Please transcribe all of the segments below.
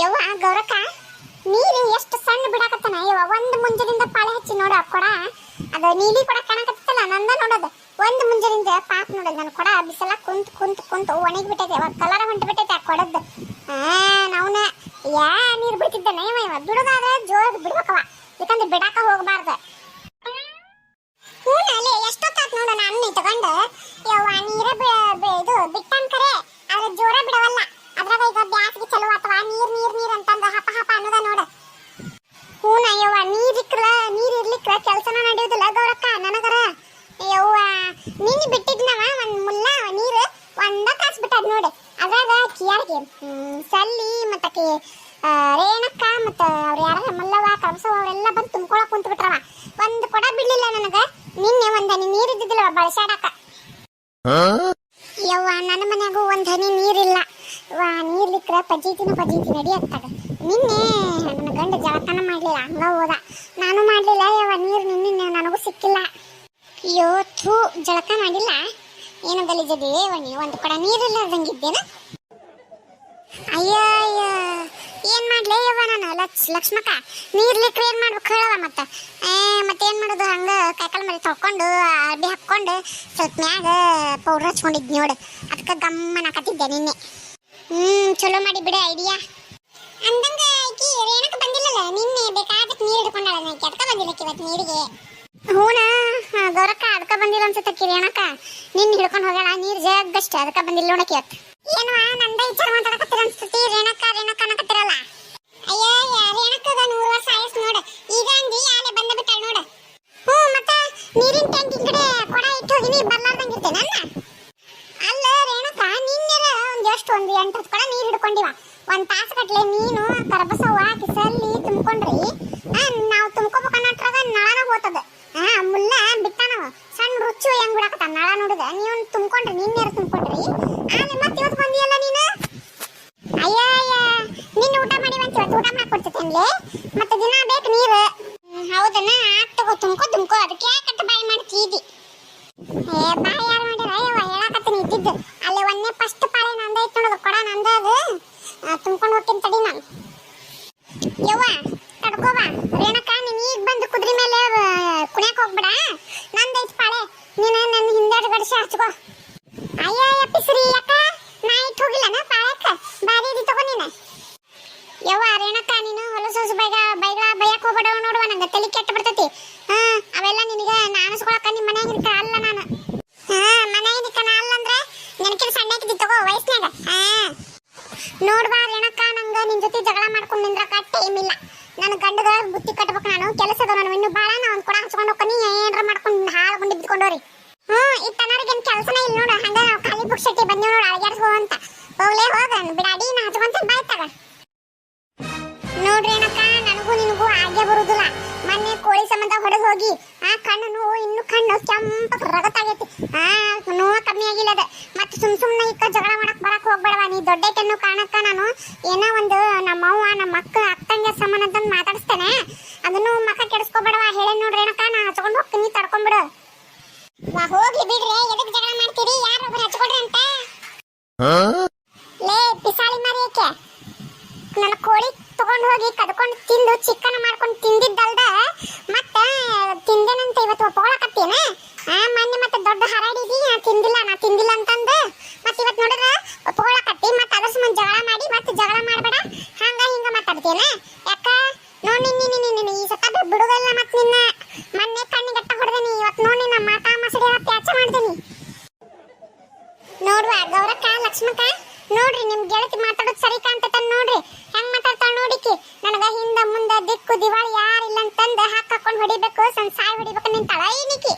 ಯವ್ವ ಗೌರಕ್ಕ ನೀರು ಎಷ್ಟು ಸಣ್ಣ ಬಿಡಾಕತ್ತಾನ ಯವ್ವ. ಒಂದು ಮುಂಜಾನಿಂದ ಪಾಳೆ ಹಚ್ಚಿ ನೋಡು ಕೊಡ ಅದು ನೀಲಿ ಕೊಡ ಕಾಣಕತ್ತಲ್ಲ ನಂದ ನೋಡೋದು. ಒಂದು ಮುಂಜಾನಿಂದ ಪಾಪ ನೋಡೋದು ನನ್ನ ಕೊಡ ಬಿಸಲ ಕುಂತ್ ಕುಂತ್ ಕುಂತ್ ಒಣಗಿ ಬಿಟ್ಟೈತೆ ಯವ್ವ. ಕಲರ ಹೊಂಟು ಬಿಟ್ಟೈತೆ ಆ ಕೊಡದ್ದು. ನಾವ್ನ ಯಾ ನೀರು ಬಿಡ್ತಿದ್ದಾನೆ ಯವ್ವ. ಬಿಡೋದಾದ್ರೆ ಜೋರ್ ಬಿಡ್ಬೇಕವ, ಯಾಕಂದ್ರೆ ಬಿಡಾಕ ಹೋಗ್ಬಾರ್ದು. ಅಲ್ಲಿ ಎಷ್ಟೊತ್ತಾತ್ ನೋಡ ನಾನು ತಗೊಂಡು ಯವ್ವ ನೀರ ಇದು ಬಿಟ್ಟನ್ ಕರೆ ಆದ್ರೆ ಜೋರ ಬಿಡವಲ್ಲ. ಅದ್ರಾಗ ಈಗ ಬ್ಯಾಸ್ಗೆ ಚಲೋ ಅಥವಾ ನೀರ್ ಅಂತಂದ ಹಪ ಹಪ ಅನ್ನೋದ ನೋಡ. ಯವ್ವ ನೀರ್ ಇರ್ಲಿಕ್ರ ಕೆಲ್ಸನ ನಡೆಯುದಿಲ್ಲ ಗೌರಕ್ಕ ನನಗರ. ಯವ್ವ ನಿನ್ನೆ ಬಿಟ್ಟಿದ್ನವ ಒಂದ್ ಮುಲ್ಲ ನೀರು ಒಂದ ತಾಸ್ ಬಿಟ್ಟದ್ ನೋಡಿ. ಅದ್ರಾಗ ಕಿಯಾರ್ಗೆ ಸಲ್ಲಿ ಮತ್ತಕ್ಕೆ ರೇಣಕ್ಕ ಮತ್ತ ಅವ್ರ ಯಾರ ಮಲ್ಲವ ಕಳಸವ ಅವರೆಲ್ಲ ಬಂದು ತುಂಬ್ಕೊಳಕ್ ಕುಂತ ಬಿಟ್ರವ. ಒಂದ್ ಕೊಡ ಬಿಡ್ಲಿಲ್ಲ ನನಗ. ನಿನ್ನೆ ಒಂದ್ ಹನಿ ನೀರ್ ಇದ್ದಿದ್ದಿಲ್ಲ ಬಳಸಾಡಕ. ಯವ್ವ ನನ್ನ ಮನ್ಯಾಗೂ ಒಂದ್ ಹನಿ ನೀರಿಲ್ಲ. ನೀರ್ಲಿಕ್ರ ಪಜೀತಿನ ನಡಿ ಆಗ್ತದ. ನಿನ್ನೆ ನನ್ನ ಗಂಡ ಜಳಕನ ಮಾಡ್ಲಿಲ್ಲ, ಹಂಗ ಹೋದ. ನಾನು ಮಾಡ್ಲಿಲ್ಲ ಯವ್ವ. ನೀರ್ ನಿನ್ನೆ ನನಗೂ ಸಿಕ್ಕಿಲ್ಲ. ಅಯ್ಯೋ ಥೂ, ಜಳಕ ಮಾಡಿಲ್ಲ ಏನು ಗಲೀಜದಿ ನೀವು. ಒಂದು ಕೊಡ ನೀರಿಲ್ಲದಂಗಿದ್ದೇನ. ಅಯ್ಯ ಏನ್ ಮಾಡ್ಲೇ ಯವ್ವ ನಾನು ಲಕ್ಷ್ಮಕ್ಕ. ನೀರ್ಲಿಕ್ರ ಏನ್ ಮಾಡ್ಬೇಕು ಹೇಳವ. ಮತ್ತೇನ್ ಮಾಡೋದು, ಹಂಗ ಕೈಕಾಲ ಮೇಲೆ ತೊಳ್ಕೊಂಡು ಅರ್ಬಿ ಹಾಕೊಂಡು ಸ್ವಲ್ಪ ಮ್ಯಾಗ ಪೌಡರ್ ಹಚ್ಕೊಂಡಿದ್ ನೋಡು. ಅದಕ್ಕೆ ಗಮ್ಮನ ಹಾಕತ್ತಿದ್ದೆ ನಿನ್ನೆ. ಚಲೋ ಮಾಡಿ ಬಿಡ ಐಡಿಯಾ. ಅಂದಂಗ ಆಕಿ ರೇಣಕ ಬಂದಿಲ್ಲಲ್ಲ ನಿನ್ನೆ, ಬೇಕಾದಕ್ಕೆ ನೀರು ಹಿಡ್ಕೊಂಡಾಳ. ಅದಕ್ಕ ಬಂದಿಲ್ಲ ಇವತ್ತು ನೀರಿಗೆ. ಹೂನ ಗೌರಕ್ಕ ಅದಕ್ಕ ಬಂದಿಲ್ಲ ಅನ್ಸುತ್ತೆ ರೇಣಕ. ನಿನ್ನ ಹಿಡ್ಕೊಂಡು ಹೋಗ್ಯಾಳ ನೀರು ಜಗ್ಗಷ್ಟೇ, ಅದಕ್ಕ ಬಂದಿಲ್ಲ ನೋಡಕ್ಕೆ ಇವತ್ತು. ಏನು ನಂದ ವಿಚಾರ ಮಾತಾಡಕತ್ತೀರ ಅನ್ಸುತ್ತಿ. ರೇಣಕ ಅನ್ನಕತ್ತಿರಲ್ಲ. ಅಯ್ಯೋ ರೇಣಕಗ 100 ವರ್ಷ ಆಯಸ್ ನೋಡು. ಈಗ ಅಂದಿ ಆಲೆ ಬಂದ ಬಿಟ್ಟಾಳ ನೋಡು. ಮತ್ತ ನೀರಿನ ಟ್ಯಾಂಕಿ ಕಡೆ ಕೊಡ ಇಟ್ಟು ಹೋಗಿನಿ ಬರ್ಲಾರ್ದಂಗಿರ್ತೇನೆ ಅಲ್ಲ ರೇಣಕ. ನಿನ್ನೆರ ಒಂದು 8-10 ಕೊಡ ನೀರು ಹಿಡ್ಕೊಂಡಿವ. ಒಂದ್ ತಾಸು ಗಟ್ಲೆ ನೀನು ಕರಬಸವ್ವ ಕಿಸಲ್ಲಿ ತುಂಬ್ಕೊಂಡ್ರಿ. ನಾವು ತುಂಬ್ಕೋಬೇಕನ್ನಟ್ರಾಗ ನಳನ ಹೋತದ. ಮುಲ್ಲ ಬಿಟ್ಟಾನವ ಸಣ್ಣ ರುಚು ಹೆಂಗ್ ಬಿಡಾಕತ್ತ ನಳ ನೋಡಿದ. ನೀವು ತುಂಬ್ಕೊಂಡ್ರಿ, ನಿನ್ನೆರ ತುಂಬ್ಕೊಂಡ್ರಿ. ಆಮೇಲೆ ಮತ್ತೆ ಇವತ್ತು ಬಂದಿಯಲ್ಲ ನೀನು. ಅಯ್ಯಯ್ಯ ನಿನ್ನ ಊಟ ಮಾಡಿವಂತ ಇವತ್ತು ಊಟ ಮಾಡ್ಕೊಡ್ತೇನೆ. ಮತ್ತೆ ದಿನ ಬೇಕು ನೀರು. ಹೌದನ್ನ ತಗೋ ತುಂಬ್ಕೋ. ಅದಕ್ಕೆ ಯಾಕಟ್ಟ ಬಾಯಿ ಮಾಡ್ತಿದ್ದಿ. ಬಾಯಿ ಯಾರು ಮಾಡ್ಯಾರ ಯವ್ವ ಹೇಳಾಕತ್ತೀನಿ ಇದ್ದಿದ್ದು. ಅಲ್ಲಿ ಒಂದೇ ಫಸ್ಟ್ ಪಾಳೆ ನಂದ ಐತ್ ನೋಡೋದು ಕೊಡ ನಂದ. ಅದು ತುಂಬ್ಕೊಂಡು ಹೋಗ್ತೀನಿ ತಡಿ ನಾನು. ಯವ್ವ ತಡ್ಕೋವ ರೇಣಕ. ನೀನ್ ಈಗ ಬಂದು ಕುದ್ರಿ ಮೇಲೆ ಕುಣ್ಯಾಕ ಹೋಗ್ಬೇಡ. ನಂದೈತ್ ಪಾಳೆ, ನೀನು ನನ್ನ ಹಿಂದಾಡ್ ಗಡಿಸಿ ಹಚ್ಕೋ. ಅಯ್ಯ ಪಿಸ್ರಿ ಯಾಕ ನಾ ಇಟ್ಟು ಹೋಗಿಲ್ಲನ ಪಾಳಕ್ಕ. ಬಾರಿ ಇದಿ ತಗೋ ನೀನು. ಯವ್ವ ರೇಣಕ ನೀನು ಹೊಲಸು ಬೈಗಳ ಬೈಯಕ್ ಹೋಗ್ಬೇಡ ನೋಡುವ. ನಂಗೆ ತಲೆ ಕೆಟ್ಟ ಬಿಡ್ತೈತಿ. ಅವೆಲ್ಲ ನಿನಗೆ ನಾನಿಸ್ಕೊಳಕ ನಿಮ್ಮ ಮನ್ಯಾಗಿರ್ಕ ಅಲ್ಲ ನಾನು. ಮನ್ಯಾಗಿರ್ಕ ನಾ ಅಲ್ಲ ಅಂದ್ರೆ ನನಕಿನ ಸಣ್ಣಕ್ಕಿದ್ದಿ ತಗೋ ವಯಸ್ಸಿನಾಗ. ನೋಡ್ಬಾ ರೇಣಕ, ನಂಗೆ ನಿನ್ ಜೊತೆ ಜಗಳ ಮಾಡ್ಕೊಂಡು ನಿಂದ್ರಕ ಟೈಮ್ ಇಲ್ಲ. ನನ್ನ ಗಂಡಗ ಬುತ್ತಿ ಕಟ್ಬೇಕು ನಾನು. ಕೆಲಸದ ನಾನು ಇನ್ನು ಬಾಳ. ನಾ ಒಂದ್ ಕೊಡ ಹಚ್ಕೊಂಡು ಹೋಗ್ತೀನಿ. ಏನ್ರ ಮಾಡ್ಕೊಂಡು ಹಾಳು ಗುಂಡಿ ಬಿದ್ಕೊಂಡೋರಿ. ಈ ತನರಿಗೇನ್ ಕೆಲಸನೇ ಇಲ್ಲ ನೋಡು. ಹಂಗ ನಾವು ಖಾಲಿ ಬುಕ್ ಶೆಟ್ಟಿ ಬಂದೇವ್ ನೋಡು ಅಳಗ್ಯಾಡ್ಸ್ ಹೋಗಂತ. ಹೋಗ್ಲೇ ಹೋಗ ಬಿಡಾಡಿ ನಾ ಹಚ್ಕೊಂತ ಬಾಯ್ತಾಗ. ನೋಡ್ರಿ ಏನಕ್ಕ, ನನಗೂ ನಿನಗೂ ಆಗೆ ಬರುದಿಲ್ಲ. ಮೊನ್ನೆ ಕೋಳಿ ಸಂಬಂಧ ಹೊಡೆದು ಹೋಗಿ ಆ ಕಣ್ಣು ನೋವು ಇನ್ನು ಕಣ್ಣು ಕೆಂಪ ರಗತಾಗೈತಿ. ನೋವು ಕಮ್ಮಿ ಆಗಿಲ್ಲ ಅದ. ಮತ್ತೆ ಸುಮ್ನೆ ಇಕ್ಕ ಜಗಳ ಮಾಡಕ್ ಬರಕ್ ಹೋಗ್ಬೇಡವ. ನೀ ದೊಡ್ಡೈತೆನ್ನು ಕಾರಣಕ್ಕ ನಾನು ಏನೋ ಒಂದು ನಮ್ಮವ್ವ ನಮ್ಮ ಮಕ್ಕ ಅಕ್ಕಂಗೆ ಸಂಬಂಧ ಅಂತ ಮಾತಾಡಿಸ್ತೇನೆ. ಅದನ್ನು ಮಕ್ಕ ಕೆಡಿಸ್ಕೋಬೇಡವ ಹೇಳಿ ನೋಡ್ರಿ ಏನಕ್ಕ. ನಾ ಹಚ್ಕೊಂಡು ಹೋಗ್ತೀನಿ, ತಡ್ಕೊಂಡ್ಬಿಡು. ಹೋಗ್ಲಿ ಬಿಡ್ರಿ, ಎದಕ್ ಜಗಳ ಮಾಡ್ತೀರಿ? ಯಾರೊಬ್ರು ಹಚ್ಕೊಡ್ರಿ ಅಂತ. ಲೇ ಪಿಸಾಳಿ ಮಾರಿ ಏಕೆ ನನ್ನ ಕೋಳಿ ತಗೊಂಡು ಹೋಗಿ ಕದ್ಕೊಂಡು ತಿಂದು ಚಿಕ್ಕನ ಮಾಡ್ಕೊಂಡು ತಿಂದಿದ್ದಲ್ದ ಮತ್ತೆ ತಿಂದೇನಂತ ಇವತ್ತು ಒಪ್ಕೊಳಕತ್ತೇನ. ಮೊನ್ನೆ ಮತ್ತೆ ದೊಡ್ಡ ಹರಾಡಿದಿ ನಾ ತಿಂದಿಲ್ಲ ಅಂತಂದು ಮತ್ತೆ ಇವತ್ತು ನೋಡಿದ್ರ ಒಪ್ಕೊಳಕತ್ತಿ. ಮತ್ತೆ ಅದ್ರ ಸಂಬಂಧ ಜಗಳ ಮಾಡಿ ಮತ್ತೆ ಜಗಳ ಮಾಡಬೇಡ ಹಂಗ ಹಿಂಗ ಮಾತಾಡ್ತೇನ. ಯಾಕ ನೋಡಿ ನಿನ್ನ ಈ ಸತ ಬಿಡುಗಲ್ಲ. ಮತ್ತೆ ನಿನ್ನ ಮೊನ್ನೆ ಕಣ್ಣಿಗಟ್ಟ ಹೊಡೆದನಿ, ಇವತ್ತು ನೋಡಿ ನಮ್ಮ ಮಾತಾ ಮಸಡಿ ತ್ಯಾಚ ಮಾಡ್ದೇನಿ. ನೋಡುವ ಗೌರಕ್ಕ ಲಕ್ಷ್ಮಕ್ಕ, ನೋಡ್ರಿ ನಿಮ್ ಗೆಳತಿ ಮಾತಾಡೋದು ಸರಿ ಕಾಣ್ತೈತ ನೋಡ್ರಿ. ಹೆಂಗ್ ಮಾತಾಡ್ತಾಳ ನೋಡಿಕಿ. ನನಗ ಹಿಂದ ಮುಂದ ದಿಕ್ಕು ದಿವಾಳಿ ಯಾರಿಲ್ಲ ಅಂತಂದ ಹಾಕೊಂಡು ಹೊಡಿಬೇಕು, ಸಾಯ್ ಹೊಡಿಬೇಕು ನಿಂತಾಳ ಏನಿಕಿ.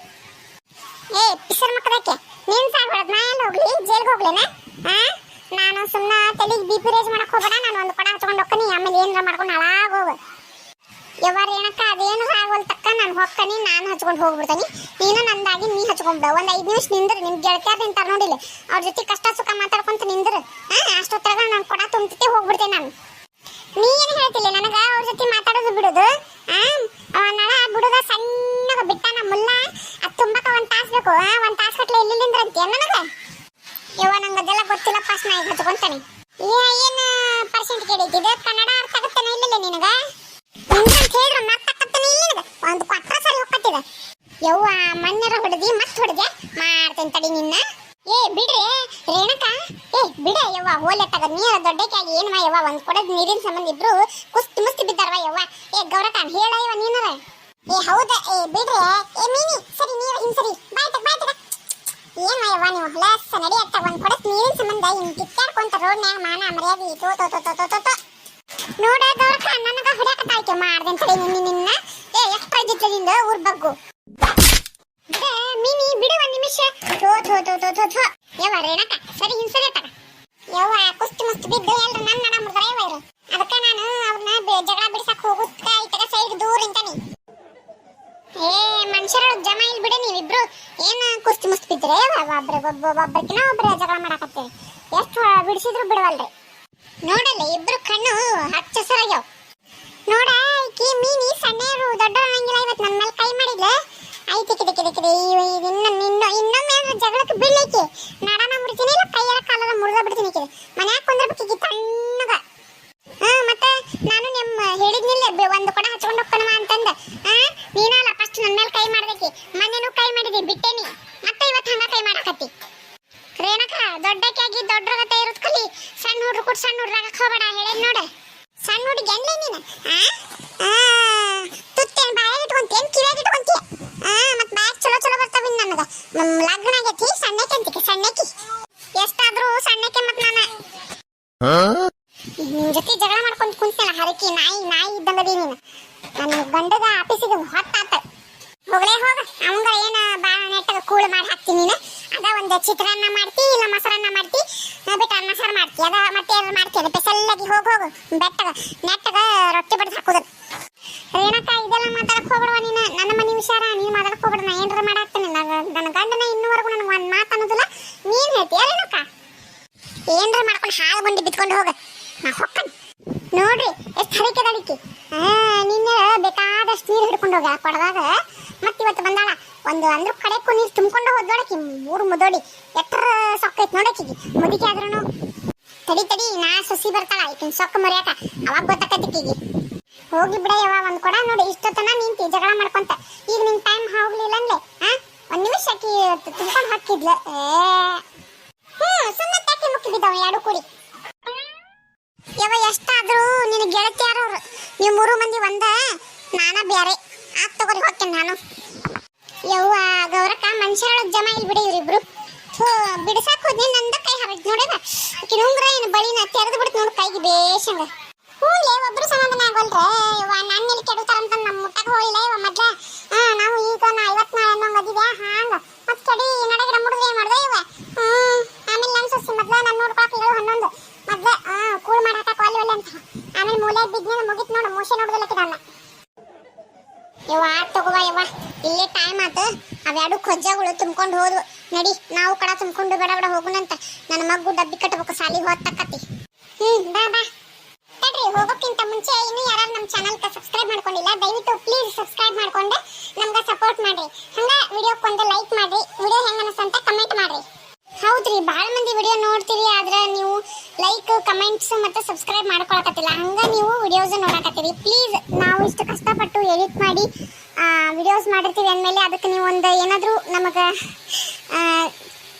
ಪಿಸರ್ ಮಕ್ಕಳಕ್ಕೆ ನೀನ್ ಸಾಯ್ ಹೊಡೆದ್ ನಾ ಎಲ್ಲ ಹೋಗ್ಲಿ, ಜೈಲ್ಗೆ ಹೋಗ್ಲೇನ? ನಾನು ಸುಮ್ಮನೆ ತಲೆಗೆ BP ರೇಜ್ ಮಾಡಕ್ ಹೋಗ್ಬೇಡ. ನಾನು ಒಂದು ಕೊಡ ಹಚ್ಕೊಂಡು ಹೋಗ್ತೀನಿ, ಆಮೇಲೆ ಏನಾರ ಮಾಡ್ಕೊಂಡು ಹಾಳಾಗೋಗ. ಯಾವಾರ ಏನಕ್ಕ ಅದೇನು ಆಗೋಲ್ ತಕ್ಕ ನಾನು ಹೋಗ್ತೀನಿ, ನಾನು ಹಚ್ಕೊಂಡು ಹೋಗ್ಬಿಡ್ತೀನಿ. ನೀನು ನಂದಾಗಿ ನೀ ಹಚ್ಕೊಂಡ್ಬಿಡ. ಒಂದು 5 ನಿಮಿಷ ನಿಂದ್ರು. ನಿಮ್ ಗೆಳತಿಯಾರ ನಿಂತಾರ ನೋಡಿಲ್ಲ, ಅವ್ರ ಜೊತೆ ಕಷ್ಟ ಸುಖ ಮಾತಾಡ್ಕೊಂತ ನಿಂದ್ರು. ಅಷ್ಟೊತ್ತರಾಗ ನಾನು ಕೊಡ ತುಂಬ್ತೈತಿ ಹೋಗ್ಬಿಡ್ತೇನೆ ನಾನು. ನೀ ಏನು ಹೇಳ್ತಿಲ್ಲ ನನಗ ಅವ್ರ ಜೊತೆ ಮಾತಾಡೋದು ಬಿಡುದು. ನಳ ಬಿಡುದ ಸಣ್ಣಗ ಬಿಟ್ಟಾನ ಮುಲ್ಲ. ಅದು ತುಂಬಕ 1 ತಾಸು ಬೇಕು. 1 ತಾಸು ಕಟ್ಲೆ ಇಲ್ಲಿಂದ್ರ ಅಂತೀಯ ನನಗ. ಯವ್ವ ನಂಗೆ ಅದೆಲ್ಲ ಗೊತ್ತಿಲ್ಲ. ಪಾಸ್ ನಾ ಈಗ ಹಚ್ಕೊಂತಾನೆ. ಏನು ಪರ್ಸೆಂಟ್ ಕೇಳಿದ್ದೆ ಕನ್ನಡ ಅರ್ಥ ಆಗತ್ತಾನೆ ಇಲ್ಲ ನಿನಗ ಅಂತ ಹೇಳಿದ್ರೆ ಮಾತಾಡತ್ತಾನೆ ಇಲ್ಲ ನಿನಗ ಒಂದು ಕೊಟ್ರ ಸರಿ ಹೋಗ್ತಿದೆ ಯವ್ವ ಮಣ್ಣರ ಹೊಡೆದಿ ಮತ್ತೆ ಹೊಡೆದೆ ಮಾಡ್ತೇನೆ ತಡಿ ನಿನ್ನ ಏ ಬಿಡ್ರಿ ರೇಣುಕಾ ಏ ಬಿಡ ಯವ್ವ ಹೋಲೆ ತಗ ನೀರ ದೊಡ್ಡಕ್ಕಾಗಿ ಏನ್ವ ಯವ್ವ ಒಂದ್ ಕೊಡದ್ ನೀರಿನ ಸಂಬಂಧ ಇಬ್ರು ಕುಸ್ತಿ ಮುಸ್ತಿ ಬಿದ್ದಾರವ ಯವ್ವ ಏ ಗೌರಕ ಹೇಳ ಯವ್ವ ನೀನರ ಏ ಹೌದಾ ಏ ಬಿಡ್ರಿ ಏ ಮೀನಿ ಸರಿ ನೀವ ಹಿಂಗ್ ಸರಿ ಬಾಯ್ ತಗ ಏನ್ವ ಯವ್ವ ನೀವು ಹೊಲಸ ನಡಿ ಅತ್ತ ಒಂದ್ ಕೊಡದ್ ನೀರಿನ ಸಂಬಂಧ ಹಿಂಗ್ ಕಿತ್ತಾಡ್ಕೊಂತ ರೋಡ್ನ್ಯಾಗ ಮಾನ ಮರ್ಯಾದೆ ತೋ ನೋಡ ಗೌರಕ ನನಗ ಹೊಡ್ಯಾಕತ್ತಾಯ್ಕೆ ಮಾಡ್ದೇನ್ ತಡಿ ನಿನ್ನ ಏ ಎಷ್ಟ್ ಇದ್ದಿದ್ದರಿಂದ ಊರ್ ಬಗ್ಗು ಮೀನಿ ಬಿಡು ಒಂದ್ ನಿಮಿಷ ಥೋ ಯವ್ವ ರೇಣಕ ಸರಿ ಹಿಂಗ್ ಸರಿ ತಗ ಯವ್ವ ಕುಸ್ತಿ ಮುಸ್ತಿ ಬಿದ್ದು ಎಲ್ರು ನನ್ನ ನಡ ಮುರ್ದ್ರ ಯವ್ವ ಇರು ಅದಕ್ಕೆ ನಾನು ಅವ್ರನ್ನ ಜಗಳ ಬಿಡ್ಸಕ್ ಹೋಗುತ್ತ ಇತ್ತಗ ಸೈಡ್ ದೂರ ಇಂತಾನಿ ಏ ಮನುಷ್ಯರು ಜಮ ಇಲ್ಲಿ ಬಿಡು ನೀವಿಬ್ರು ಏನ್ ಕುಸ್ತಿ ಮುಸ್ತಿ ಬಿದ್ರೆ ಒಬ್ಬರಿಗಿನ ಒಬ್ರು ಜಗಳ ಮಾಡಾಕತ್ತೀರಿ ಎಷ್ಟು ಬಿಡಿಸಿದ್ರು ಬಿಡವಲ್ರಿ ನೋಡಲ್ಲ ಇಬ್ರು ಕಣ್ಣು ಹಚ್ಚ ಹಸರಾಗ್ಯಾವ ನೋಡ ಈಕಿ ಮೀನಿ ಸಣ್ಣರು ದೊಡ್ಡವ್ರು ಹಂಗಿಲ್ಲ ಇವತ್ತು ನನ್ನ ಮೇಲೆ ಕೈ ಮಾಡಿದ್ಲ ಐತಿ ಕಿದೆ ಇನ್ನೊಮ್ಮೆ ಜಗಳಕ್ಕೆ ಬೀಳ್ಲಿಕ್ಕೆ ನಡನ ಮುಡ್ತೀನಿ ಇಲ್ಲ ಕೈಯರ ಕಾಲರ ಮುರಿದ ಬಿಡ್ತೀನಿ ಕಿದೆ ಮನ್ಯಾಗ ಕುಂದ್ರಬೇಕಿಗೆ ತಣ್ಣಗ ಮತ್ತೆ ನಾನು ನಿಮ್ಮ ಹೇಳಿದ್ನಿಲ್ಲ ಒಂದು ಕೊಡ ಹಚ್ಕೊಂಡು ಹೋಗ್ತಾನವ ಅಂತಂದ ನೀನಲ್ಲ ಫಸ್ಟ್ ನನ್ನ ಮೇಲೆ ಕೈ ಮಾಡ್ದಕ್ಕೆ ಮೊನ್ನೆನೂ ಕೈ ಮಾಡಿದಿ ಬಿಟ್ಟೇನಿ ಮತ್ತೆ ಇವತ್ತು ಹಂಗ ಕೈ ಮಾಡಾಕತ್ತಿ ರೇಣಕ ದೊಡ್ಡಕ್ಕಾಗಿ ದೊಡ್ಡರಗತೆ ಇರೋದ್ ಕಲಿ ಸಣ್ಣ ಹುಡ್ರು ಕೊಟ್ಟು ಸಣ್ಣ ಹುಡ್ರಾಗಕ್ಕೆ ಹೋಗಬೇಡ ಹೇಳೇನ್ ನೋಡ ಸಣ್ಣ ಹುಡುಗಿ ಅನ್ಲೇ ನೀನು ತುತ್ತೇನ್ ಬಾಯಾಗ ಇಟ್ಕೊಂತೇನ್ ಕಿವ್ಯಾಗ ಇಟ್ಕೊಂತೀಯ ಮತ್ ಬ್ಯಾಗ್ ಚಲೋ ಬರ್ತಾವ ನನಗ ಲಗ್ನ ಆಗೈತಿ ಸಣ್ಣಕ್ಕೆ ಅಂತಿಕೆ ಸಣ್ಣಕ್ಕಿ ಎಷ್ಟಾದ್ರೂ ಸಣ್ಣಕ್ಕೆ ಮತ್ ನಾನು ನಿನ್ ಜೊತೆ ಜಗಳ ಮಾಡ್ಕೊಂಡ್ ಕುಂತಲ್ಲ ಹರಕಿ ನಾಯಿ ಇದ್ದಂಗದಿ ನೀನು ನನ್ನ ಗಂಡಗ ಆಫೀಸಿಗೆ ಹೊತ್ತಾತ ಹೋಗ್ಲೇ ಹೋಗ ಅವಂಗ ಏನ ಬಾಳ ನೆಟ್ಟಗ ಕೂಳು ಮಾಡಿ ಹಾಕ್ತೀನಿ ನೀನು ಅದ ಒಂದು ಚಿತ್ರಾನ್ನ ಮಾಡ್ತಿ ಇಲ್ಲ ಮೊಸರನ್ನ ಮಾಡ್ತಿ ಬಿಟ್ಟು ಅನ್ನ ಸಾರು ಮಾಡ್ತಿ ಅದ ಮತ್ತೆ ಏನಾರು ಮಾಡ್ತಿ ಅದ ಪೆಸಲ್ಲಾಗಿ ಹೋಗು ಬೆಟ್ಟಗ ನೆಟ್ಟಗ ರೊಟ್ಟಿ ಬಡ್ದು ಹಾಕೋದು ರೇಣಕ ಇದೆಲ್ಲ ಮಾತಾಡಕ್ ಹೋಗ್ಬಿಡುವ ನೀನು ನನ್ನ ಮನೆ ವಿಚಾರ ನೀನ್ ಮಾತಾಡಕ್ ಹೋಗ್ಬಿಡ ನಾ ಏನಾರ ಮಾಡಾಕ್ತೇನೆ ನನ್ನ ಗಂಡನ ಇನ್ನೂವರೆಗೂ ನನಗೆ ಒಂದ್ ಮಾತು ಅನ್ನೋದಿಲ್ಲ ನೀನ್ ಹೇಳ್ತೀಯ ರೇಣಕ ಏನಾರ ಮಾಡ್ಕೊಂಡು ಹಾಳು ಬಂದು ಬಿತ್ಕೊಂಡು ಹೋಗ ನಾ ಹೊಕ್ಕನ್ ನೋಡ್ರಿ ಎಷ್ಟು ಹರಿಕೆದ ಅಡಿಕೆ ನಿನ್ನೆ ಬೇಕಾದಷ್ಟು ನೀರು ಹಿಡ್ಕೊಂಡು ಹೋಗ ಕೊಡದಾಗ ಮತ್ ಇವತ್ತು ಬಂದಾಳ ಒಂದು ಅಂದ್ರ ಕಡೆಕ್ಕೂ ನೀರು ತುಂಬಿಕೊಂಡು ಹೋದೋಡಕಿ ಮೂರು ಮುದೋಡಿ ಎಟ್ರ ಸೊಕ್ಕೈತ್ ನೋಡಕಿಗೆ ಮುದಿಕೆ ಆದ್ರೂ ತಡಿ ನಾ ಸೊಸಿ ಬರ್ತಾಳ ಈಕಿನ ಸೊಕ್ಕ ಮರ್ಯಾಕ ಅವಾಗ ಗೊತ್ತಾಕತ್ತಿಕ್ಕಿಗೆ ಹೋಗಿ ಬಿಡ ಯವ್ವ ಒಂದ್ ಕೊಡ ನೋಡಿ ಇಷ್ಟೊತ್ತನ ನಿಂತಿ ಜಗಳ ಮಾಡ್ಕೊಂತ ಈಗ ನಿನ್ ಟೈಮ್ ಹೋಗ್ಲಿಲ್ಲ ಅಂದ್ಲೆ ಒಂದ್ ನಿಮಿಷ ಆಕಿ ತುಂಬ್ಕೊಂಡು ಹಾಕಿದ್ಲ ಸುಮ್ಮನೆ ತಟ್ಟಿ ಮುಕ್ಕಿ ಬಿದ್ದಾವ ಎರಡು ಕೂಡಿ ಯವ್ವ ಎಷ್ಟಾದ್ರೂ ನಿನ್ನ ಗೆಳತಿಯಾರವ್ರು ನೀವು ಮೂರು ಮಂದಿ ಒಂದ ನಾನ ಬ್ಯಾರೆ ಆತ್ ತಗೋರಿ ಹೋಗ್ತೇನೆ ನಾನು ಯವ್ವ ಗೌರಕ್ಕ ಮನುಷ್ಯರೊಳಗ್ ಜಮ ಇಲ್ಲಿ ಬಿಡಿ ಇವ್ರಿಬ್ರು ಬಿಡಿಸಾಕ್ ಹೋದ್ನಿ ನಂದ ಕೈ ಹಾಕಿ ನೋಡಿದ ಆಕಿನ ಉಂಗ್ರ ಏನು ಬಳಿನ ತೆರೆದು ಬಿಡ್ತು ನೋಡು ಕೈಗೆ ಬೇಷಂಗ ಹೂಲೆ ಒಬ್ರು ಸಮಾಧಾನ ಆಗೋಲ್ರೆ ಯವ್ವ ನನ್ನ ಎಲ್ಲಿ ಕೆಡುತ್ತಾರಂತ ನಮ್ಮ ಮುಟ್ಟಕ್ಕೆ ಹೋಗಿಲ್ಲ ಯವ್ವ ಮೊದ್ಲ ನಾವು ಈಗ 54 ಅನ್ನೋ ಮದಿವೆ ಹಾಂಗ ಮತ್ ಕಡಿ ನಡಗಿರ ಮುಡಿದ್ರೆ ಏನ್ ಮಾಡ್ದೆ ಯವ್ವ ಆಮೇಲೆ ನನ್ ಸೊಸಿ ಮೊದ್ಲ ನಾನು ನೋಡ್ಕೊಳಕ್ ಇರೋ 11 ಮೊದ್ಲ ಕೂಳ್ ಮಾಡಾಕ ಕಾಲಿ ಒಳ್ಳೆ ಅಂತ ಆಮೇಲೆ ಮೂಲೆ ಬಿದ್ನ ಮುಗಿತ್ ನೋಡು ಮೋಶೆ ನೋಡಿದಲ್ಲಕಿದನ್ನ ಯವ್ವ ತಗೋವಾ ಯವ್ವ ಇಲ್ಲೇ ಟೈಮ್ ಆತ ಅವೆರಡು ಕೊಜ್ಜಗಳು ತುಂಬ್ಕೊಂಡು ಹೋದ್ವು ನಡಿ ನಾವು ಕಡ ತುಂಬ್ಕೊಂಡು ಬೇಡ ಹೋಗುನಂತ ನನ್ನ ಮಗು ಡಬ್ಬಿ ಕಟ್ಟಬೇಕು ಸಾಲಿಗೆ ಹೋಗ್ತಕ್ಕತಿ ಬಾ ತಡ್ರಿ ಹೋಗೋಕ್ಕಿಂತ ಮುಂಚೆ ಇನ್ನು ಯಾರು ನಮ್ಮ ಚಾನಲ್ ಸಬ್ಸ್ಕ್ರೈಬ್ ಮಾಡ್ಕೊಂಡಿಲ್ಲ ದಯವಿಟ್ಟು ಪ್ಲೀಸ್ ಸಬ್ಸ್ಕ್ರೈಬ್ ಮಾಡ್ಕೊಂಡು ನಮ್ಗೆ ಸಪೋರ್ಟ್ ಮಾಡ್ರಿ ಹಂಗ ವಿಡಿಯೋಕ್ಕೊಂದು ಲೈಕ್ ಮಾಡ್ರಿ ವಿಡಿಯೋ ಹೆಂಗ ಅನಿಸ್ತಂತ ಕಮೆಂಟ್ ಮಾಡ್ರಿ ಹೌದ್ರಿ ಬಹಳ ಮಂದಿ ವಿಡಿಯೋ ನೋಡ್ತೀರಿ ಆದ್ರೆ ನೀವು ಲೈಕ್ ಕಮೆಂಟ್ಸ್ ಮತ್ತೆ ಸಬ್ಸ್ಕ್ರೈಬ್ ಮಾಡ್ಕೊಳಕತ್ತಿಲ್ಲ ಹಂಗ ನೀವು ವಿಡಿಯೋಸ್ ನೋಡಕತ್ತೀರಿ ಪ್ಲೀಸ್ ನಾವು ಇಷ್ಟು ಕಷ್ಟಪಟ್ಟು ಎಡಿಟ್ ಮಾಡಿ ವಿಡಿಯೋಸ್ ಮಾಡಿರ್ತೀವಿ ಅಂದಮೇಲೆ ಅದಕ್ಕೆ ನೀವು ಒಂದು ಏನಾದರೂ ನಮಗೆ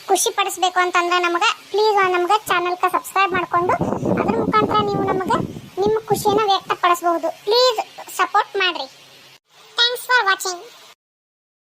ಖುಷಿ ಪಡಿಸ್ಬೇಕು ಅಂತಂದ್ರೆ ನಮಗೆ ಪ್ಲೀಸ್ ನಮ್ಗೆ ಚಾನಲ್ಗೆ ಸಬ್ಸ್ಕ್ರೈಬ್ ಮಾಡಿಕೊಂಡು ಅದ್ರ ಮುಖಾಂತರ ನೀವು ನಮಗೆ ನಿಮ್ಮ ಖುಷಿಯನ್ನು ವ್ಯಕ್ತಪಡಿಸಬಹುದು ಪ್ಲೀಸ್ ಸಪೋರ್ಟ್ ಮಾಡ್ರಿ ಥ್ಯಾಂಕ್ಸ್ ಫಾರ್ ವಾಚಿಂಗ್